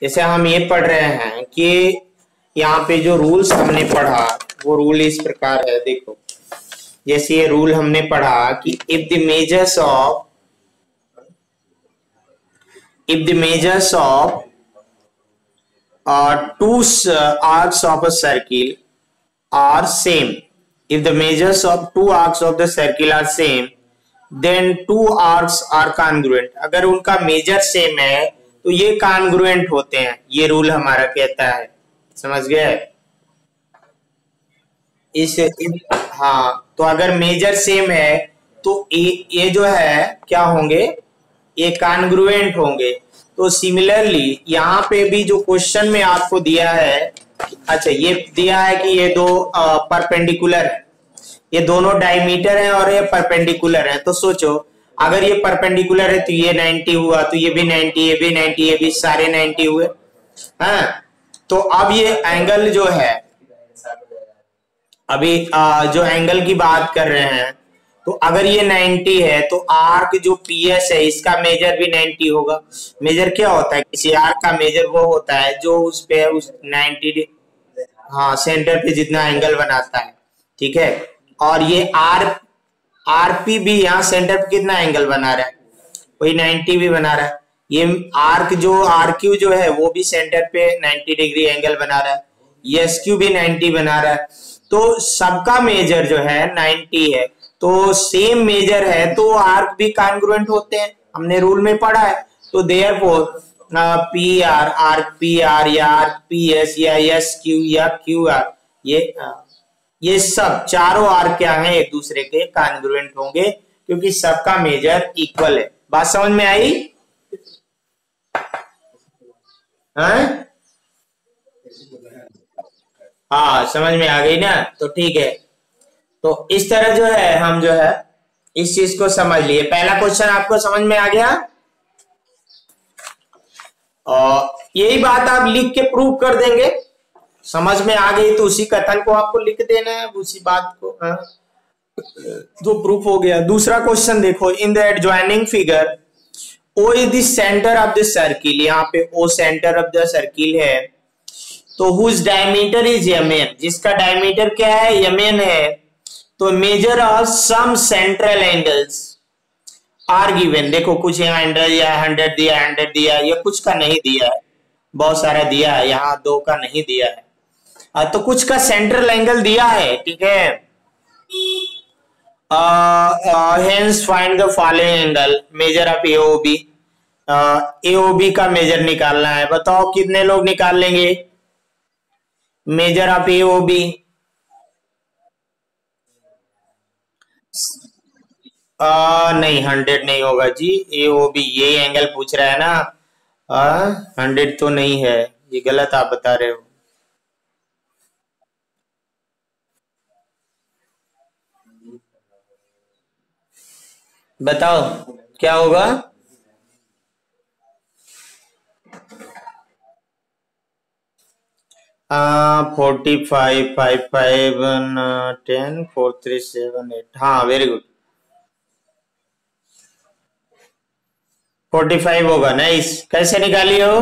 जैसे हम ये पढ़ रहे हैं कि यहाँ पे जो रूल्स हमने पढ़ा वो रूल इस प्रकार है। देखो, जैसे ये रूल हमने पढ़ा कि if the measures of two arcs of a circle are same, if the measures of two arcs of the circle are same, then two arcs are congruent। अगर उनका मेजर सेम है तो ये कॉन्ग्रुएंट होते हैं, ये रूल हमारा कहता है। समझ गए? हाँ, तो अगर मेजर सेम है तो ये जो है क्या होंगे, ये कॉन्ग्रुएंट होंगे। तो सिमिलरली यहाँ पे भी जो क्वेश्चन में आपको दिया है, अच्छा ये दिया है कि ये दो परपेंडिकुलर है, ये दोनों डायमीटर हैं और ये परपेंडिकुलर है। तो सोचो अगर ये परपेंडिकुलर है तो ये 90 हुआ, तो ये भी 90, ये भी 90, ये भी सारे 90 हुए। हाँ, तो अब ये एंगल जो है, अभी जो एंगल की बात कर रहे हैं, तो अगर ये 90 है तो आर्क जो पीएस है इसका मेजर भी 90 होगा। मेजर क्या होता है? किसी आर्क का मेजर वो होता है जो उस पे उस 90 हाँ सेंटर पे जितना एंगल बनाता है। ठीक है, और ये आरपी भी यहाँ सेंटर पे कितना एंगल बना रहा है, वही 90 भी बना रहा है। ये आर्क जो आरक्यू जो है वो भी सेंटर पे 90 डिग्री एंगल बना रहा है, ये एसक्यू भी 90 बना रहा है। तो सबका मेजर जो है 90 है, तो सेम मेजर है तो आर्क भी कॉन्ग्रुएंट होते हैं, हमने रूल में पढ़ा है। तो therefore P R, arc P R या आर्क पी एस या एस क्यू या क्यू आर, ये सब चारों आर्क क्या हैं, एक दूसरे के कॉन्ग्रुएंट होंगे क्योंकि सबका मेजर इक्वल है। बात समझ में आई? हाँ, समझ में आ गई ना? तो ठीक है, तो इस तरह जो है हम जो है इस चीज को समझ लिए। पहला क्वेश्चन आपको समझ में आ गया, और यही बात आप लिख के प्रूव कर देंगे। समझ में आ गई तो उसी कथन को आपको लिख देना है, उसी बात को, तो प्रूफ हो गया। दूसरा क्वेश्चन देखो, in the adjoining figure O is the centre of the circle, यहाँ पे O centre of the circle है, तो हुज डायमीटर इज यमेन, जिसका डायमीटर क्या है, यमेन है। तो measure of some central angles are given. देखो कुछ यहाँ 100 दिया, 100 दिया, 100 दिया, ये कुछ का नहीं दिया है, बहुत सारा दिया है, यहाँ 2 का नहीं दिया है, तो कुछ का सेंट्रल एंगल दिया है। ठीक है, hence find the following angle, measure of AOB. AOB का मेजर निकालना है, बताओ कितने लोग निकाल लेंगे मेजर ऑफ एओबी? नहीं 100 नहीं होगा जी, एओबी ये एंगल पूछ रहा है ना, 100 तो नहीं है, ये गलत आप बता रहे हो। बताओ क्या होगा? हाँ 45, 55, 10, 4, 3, 7, 8, हाँ वेरी गुड, 45 होगा। नाइस, कैसे निकाली हो?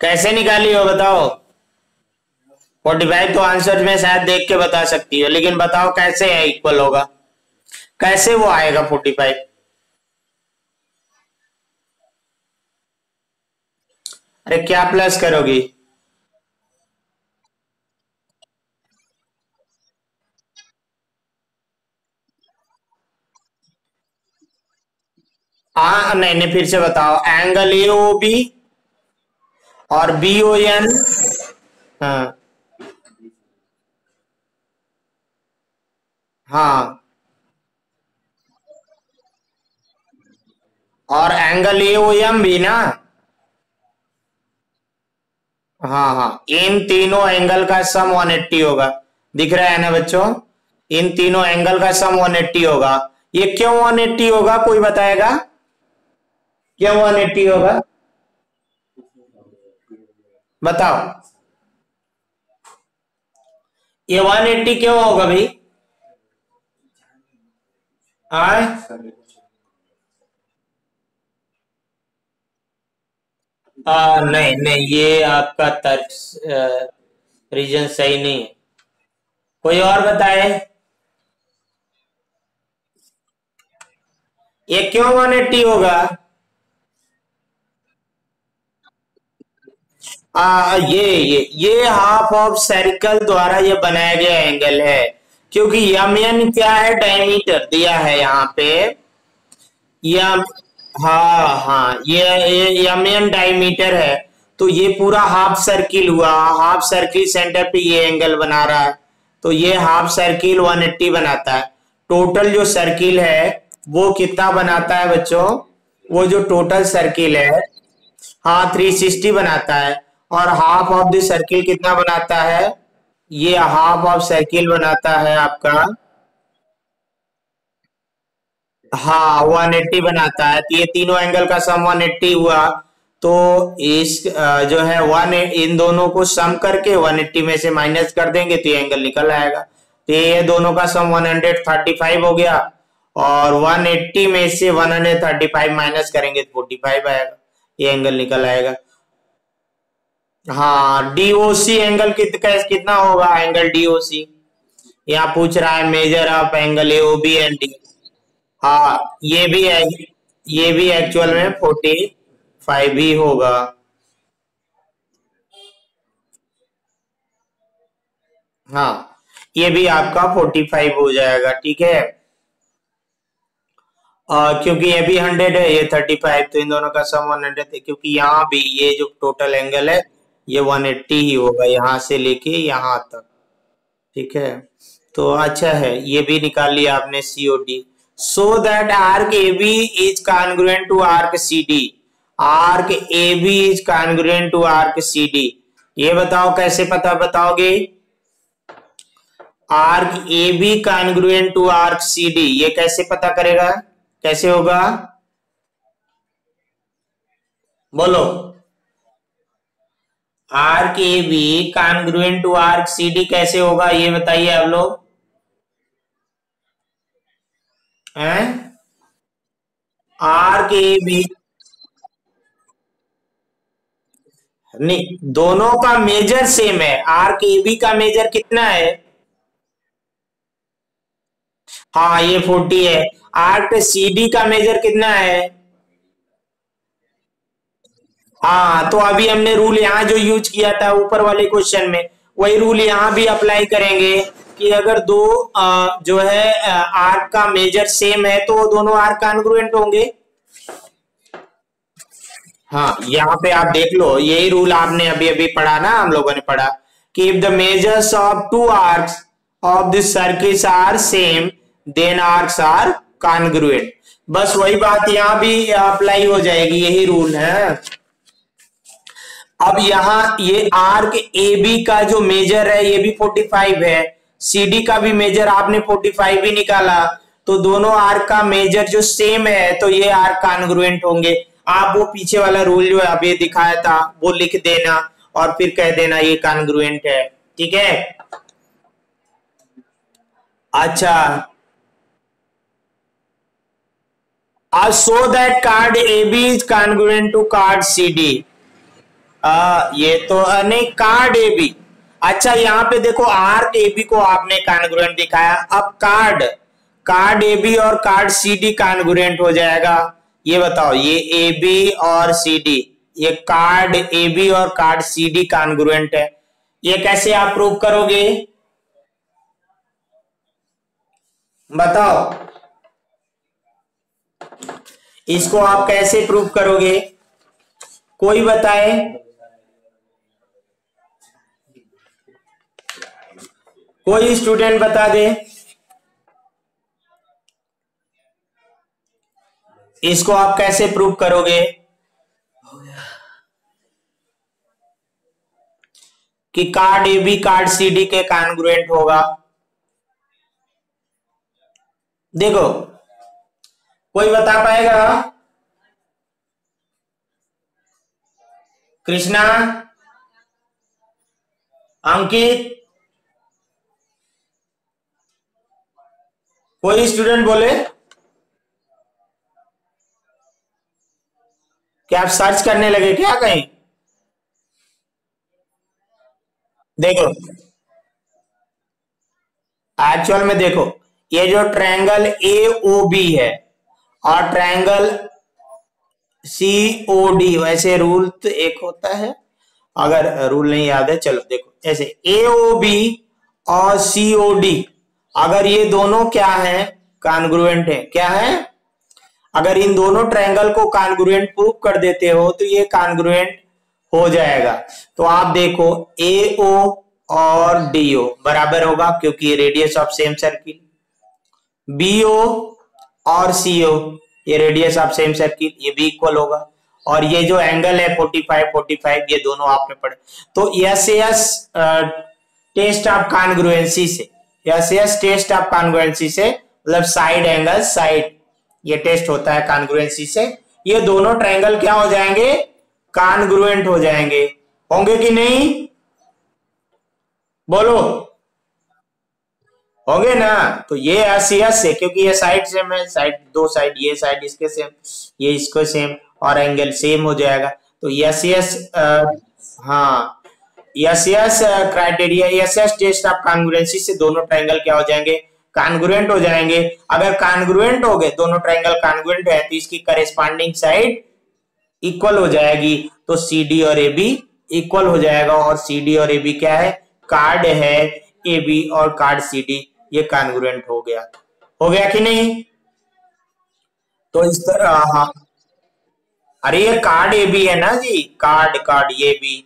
कैसे निकाली हो बताओ? 45 तो आंसर में शायद देख के बता सकती हो, लेकिन बताओ कैसे है इक्वल होगा, कैसे वो आएगा 45? अरे क्या प्लस करोगी? नहीं नहीं, फिर से बताओ। एंगल ए ओ बी और बी ओ एन, हाँ हाँ, और एंगल ए ओ एम भी ना, हाँ हाँ, इन तीनों एंगल का सम 180 होगा। दिख रहा है ना बच्चों? इन तीनों एंगल का सम 180 होगा। ये क्यों 180 होगा, कोई बताएगा क्यों 180 होगा? बताओ, ये 180 क्यों होगा भाई? आए नहीं नहीं, ये आपका तर्क रीजन सही नहीं है। कोई और बताए, ये क्यों 180 होगा? ये हाफ ऑफ सर्कल द्वारा ये बनाया गया एंगल है, क्योंकि यम एन क्या है, डायमीटर दिया है यहाँ पे। यम, हाँ हाँ, ये यम एन डायमीटर है, तो ये पूरा हाफ सर्किल हुआ, हाफ सर्किल सेंटर पे ये एंगल बना रहा है, तो ये हाफ सर्किल 180 बनाता है। टोटल जो सर्किल है वो कितना बनाता है बच्चों? वो जो टोटल सर्किल है, हाँ 360 बनाता है। और हाफ ऑफ द सर्किल कितना बनाता है? ये हाफ ऑफ सर्किल बनाता है आपका, हाँ 180 बनाता है। तो ये तीनों एंगल का सम 180 हुआ। तो इस जो है वन, इन दोनों को सम करके 180 में से माइनस कर देंगे तो ये एंगल निकल आएगा। तो ये दोनों का सम 135 हो गया, और 180 में से 135 माइनस करेंगे तो 45 आएगा, ये एंगल निकल आएगा। हाँ, डीओसी एंगल कितना होगा? एंगल डीओसी यहाँ पूछ रहा है, measure of angle AOB and D. हाँ, ये भी है, ये भी एक्चुअल में 45 ही होगा। हाँ, ये भी आपका 45 हो जाएगा, ठीक है। क्योंकि ये भी 100 है, ये 35, तो इन दोनों का सम 100 है, क्योंकि यहाँ भी ये जो टोटल एंगल है ये 180 ही होगा, यहाँ से लेके यहाँ तक, ठीक है। तो अच्छा है, ये भी निकाल लिया आपने COD. So that arc A B is congruent to arc C D. Arc A B is congruent to arc C D, ये बताओ कैसे पता बताओगे? Arc A B congruent to arc C D, ये कैसे पता करेगा, कैसे होगा? बोलो। Arc A B congruent to arc C D कैसे होगा, ये बताइए आप लोग हैं। आर्क ए बी, नहीं, दोनों का मेजर सेम है। आर्क ए बी का मेजर कितना है? हाँ, ये 40 है। आर्क सी डी का मेजर कितना है? हाँ, तो अभी हमने रूल यहाँ जो यूज किया था ऊपर वाले क्वेश्चन में, वही रूल यहाँ भी अप्लाई करेंगे कि अगर दो जो है आर्क का मेजर सेम है तो दोनों आर्क कॉन्ग्रुएंट होंगे। हाँ, यहाँ पे आप देख लो, यही रूल आपने अभी अभी पढ़ा ना, हम लोगों ने पढ़ा कि if the measures of two arcs of this circles are same then arcs are congruent. बस वही बात यहाँ भी अप्लाई हो जाएगी, यही रूल है। अब यहाँ ये आर्क ए बी का जो मेजर है ये भी 45 है, सी डी का भी मेजर आपने 45 ही निकाला, तो दोनों आर्क का मेजर जो सेम है तो ये आर्क कॉन्ग्रुएंट होंगे। आप वो पीछे वाला रूल जो अभी दिखाया था वो लिख देना और फिर कह देना ये कॉन्ग्रुएंट है, ठीक है। अच्छा, so that chord A B is congruent to chord C D. ये तो नहीं, कार्ड ए बी। अच्छा, यहाँ पे देखो आर्क ए बी को आपने कॉन्ग्रुएंट दिखाया, अब कार्ड कार्ड ए बी और कार्ड सी डी कॉन्ग्रुएंट हो जाएगा। ये बताओ, ये ए बी और सी डी, ये कार्ड ए बी और कार्ड सी डी कॉन्ग्रुएंट है, ये कैसे आप प्रूव करोगे बताओ? इसको आप कैसे प्रूव करोगे, कोई बताए? कोई स्टूडेंट बता दे, इसको आप कैसे प्रूव करोगे कि chord A B chord C D के कॉन्ग्रुएंट होगा? देखो, कोई बता पाएगा? कृष्णा, अंकित, कोई स्टूडेंट बोले। क्या आप सर्च करने लगे क्या कहीं? देखो एक्चुअल में देखो, ये जो ट्रायंगल ए ओ बी है और ट्रायंगल सी ओ डी, वैसे रूल तो एक होता है, अगर रूल नहीं याद है चलो देखो, ऐसे ए ओ बी और सी ओ डी, अगर ये दोनों क्या है, कॉन्ग्रुएंट है, क्या है, अगर इन दोनों ट्रायंगल को कॉन्ग्रुएंट प्रूव कर देते हो तो ये कॉन्ग्रुएंट हो जाएगा। तो आप देखो ए ओ और डी ओ बराबर होगा क्योंकि ये radius of same circle, B O और सी ओ ये रेडियस ऑफ सेम सर्किल, ये भी इक्वल होगा, और ये जो एंगल है 45 45 ये दोनों आपने पढ़े। तो yes yes test of congruency से, yes yes test of congruency से मतलब साइड एंगल साइड, ये टेस्ट होता है कॉन्ग्रुएंसी से, ये दोनों ट्रायंगल क्या हो जाएंगे, कॉन्ग्रुएंट हो जाएंगे, होंगे कि नहीं, बोलो होंगे ना। तो ये एस यस है क्योंकि ये साइड सेम है, साइड दो साइड, ये साइड इसके सेम, ये इसको सेम, और एंगल सेम हो जाएगा। तो यस यस हाँ, S S criteria, S yes test of congruency से दोनों ट्रायंगल क्या हो जाएंगे, कॉन्ग्रुएंट हो जाएंगे। अगर कॉन्ग्रुएंट हो गए, दोनों ट्रायंगल कॉन्ग्रुएंट है तो इसकी करेस्पॉन्डिंग साइड इक्वल हो जाएगी, तो सी डी और ए बी इक्वल हो जाएगा, और सी डी और ए बी क्या है, कार्ड है, ए बी और कार्ड सी डी ये कॉन्ग्रुएंट हो गया कि नहीं। तो इस तरह हाँ, अरे ये कार्ड ए बी है ना जी, कार्ड कार्ड ये बी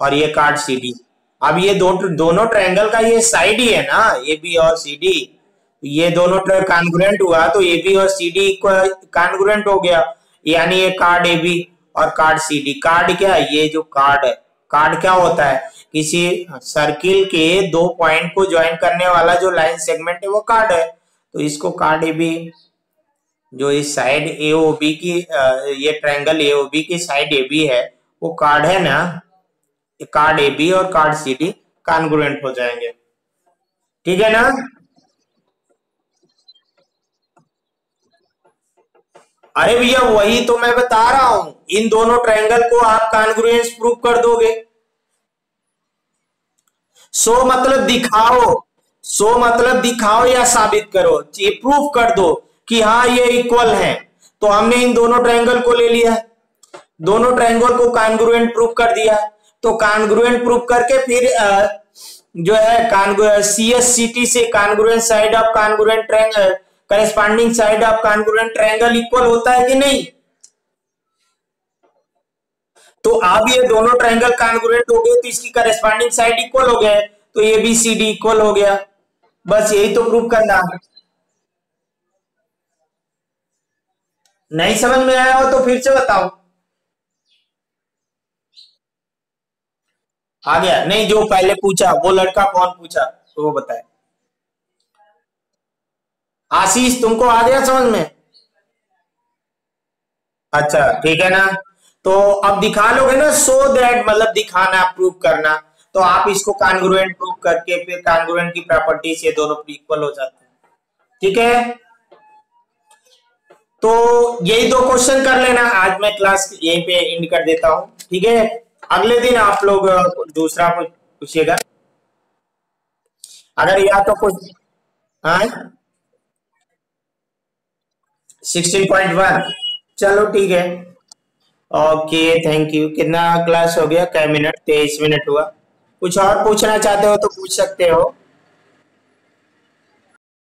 और ये कार्ड सी डी, अब ये दोनों ट्रायंगल का ये साइड ही है ना, ए बी और सी डी, ये दोनों कॉन्ग्रुएंट हुआ तो ए बी और सी डी कॉन्ग्रुएंट हो गया, यानी ये कार्ड ए बी और कार्ड सी डी। कार्ड क्या है, ये जो कार्ड है, कार्ड क्या होता है, किसी सर्किल के दो पॉइंट को ज्वाइन करने वाला जो लाइन सेगमेंट है वो कार्ड है। तो इसको कार्ड ए बी, जो इस साइड ए ओ बी की ये ट्रायंगल ए ओ बी की साइड ए बी है वो कार्ड है ना, कार्ड ए बी और कार्ड सी डी कॉन्ग्रुएंट हो जाएंगे, ठीक है ना। अरे भैया वही तो मैं बता रहा हूं, इन दोनों ट्रायंगल को आप कॉन्ग्रुएंस प्रूव कर दोगे, सो मतलब दिखाओ, सो मतलब दिखाओ या साबित करो, ये प्रूफ कर दो कि हाँ ये इक्वल है। तो हमने इन दोनों ट्रायंगल को ले लिया, दोनों ट्रायंगल को कॉन्ग्रुएंट प्रूफ कर दिया, तो कॉन्ग्रुएंट प्रूफ करके फिर जो है सी एस सी टी से congruent side of congruent triangle, corresponding side of congruent triangle equal होता है कि नहीं। तो अब ये दोनों ट्रायंगल कॉन्ग्रुएंट हो गए तो इसकी करेस्पॉन्डिंग साइड इक्वल हो गए, तो A B C D equal हो गया, बस यही तो प्रूफ करना है। नहीं समझ में आया हो तो फिर से बताओ। आ गया नहीं, जो पहले पूछा वो लड़का कौन पूछा तो वो बताए। आशीष तुमको आ गया समझ में? अच्छा ठीक है ना। तो अब दिखा लोगे ना, सो दैट मतलब दिखाना प्रूव करना, तो आप इसको कॉन्ग्रुएंट प्रूव करके फिर कॉन्ग्रुएंट की प्रॉपर्टी से दोनों इक्वल हो जाते हैं, ठीक है। तो यही दो क्वेश्चन कर लेना, आज मैं क्लास यहीं पे एंड कर देता हूं, ठीक है। अगले दिन आप लोग दूसरा कुछ पूछिएगा, अगर या तो कुछ। हाँ 16.1 चलो ठीक है, ओके थैंक यू। कितना क्लास हो गया, क्या मिनट, 23 मिनट हुआ। कुछ और पूछना चाहते हो तो पूछ सकते हो।